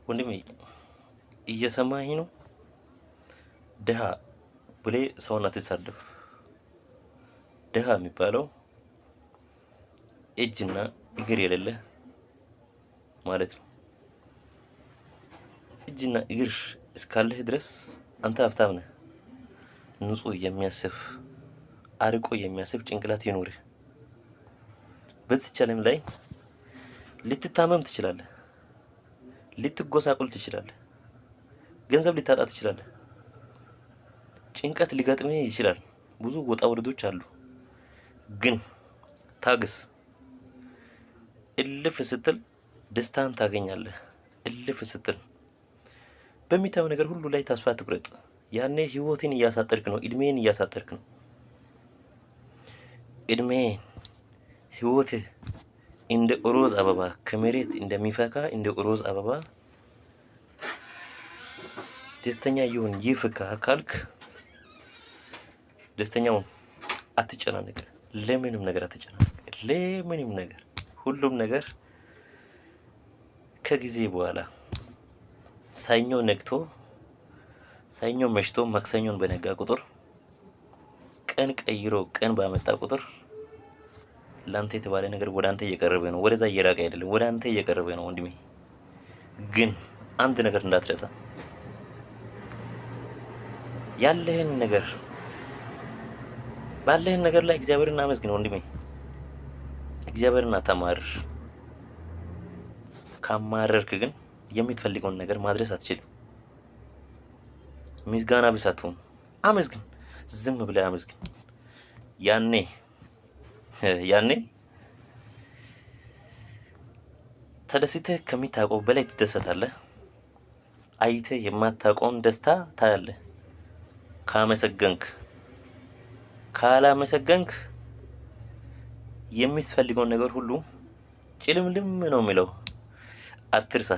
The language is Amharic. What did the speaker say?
ወንድሜ እየሰማኸኝ ነው? ድሃ ብለህ ሰውን አትሳደብ። ድሃ የሚባለው እጅና እግር የሌለ ማለት ነው። እጅና እግር እስካለህ ድረስ አንተ ሀብታም ነህ። ንጹህ የሚያስብ አርቆ የሚያስብ ጭንቅላት ይኖርህ። በዚች ዓለም ላይ ልትታመም ትችላለህ፣ ልትጎሳቁል ትችላለህ፣ ገንዘብ ልታጣ ትችላለህ፣ ጭንቀት ሊገጥምህ ይችላል። ብዙ ወጣ ውረዶች አሉ። ግን ታግስ። እልፍ ስትል ደስታን ታገኛለህ። እልፍ ስትል በሚታየው ነገር ሁሉ ላይ ተስፋ አትቁረጥ። ያኔ ህይወትን እያሳጠርክ ነው፣ እድሜን እያሳጠርክ ነው። እድሜ ህይወትህ እንደ ሮዝ አበባ ከመሬት እንደሚፈካ እንደ ሮዝ አበባ ደስተኛ ይሁን ይፍካ ካልክ ደስተኛውን አትጨናነቅ። ለምንም ነገር አትጨናነቅ። ለምንም ነገር ሁሉም ነገር ከጊዜ በኋላ ሰኞ ነግቶ ሰኞ መሽቶ ማክሰኞን በነጋ ቁጥር ቀን ቀይሮ ቀን ባመጣ ቁጥር ላንተ የተባለ ነገር ወደ አንተ እየቀረበ ነው። ወደዛ እየራቀ አይደለም፣ ወደ አንተ እየቀረበ ነው ወንድሜ። ግን አንድ ነገር እንዳትረሳ፣ ያለህን ነገር ባለህን ነገር ላይ እግዚአብሔርን አመስግን ወንድሜ። እግዚአብሔርን አታማርር። ካማረርክ ግን የምትፈልገውን ነገር ማድረስ አትችልም። ምስጋና ቢስ አትሁን። አመስግን፣ ዝም ብለህ አመስግን። ያኔ ተደስተህ ከሚታውቀው በላይ ትደሰታለህ። አይተህ የማታውቀውን ደስታ ታያለህ። ካመሰገንክ፣ ካላመሰገንክ የምትፈልገውን ነገር ሁሉ ጭልምልም ነው የሚለው። አትርሳ።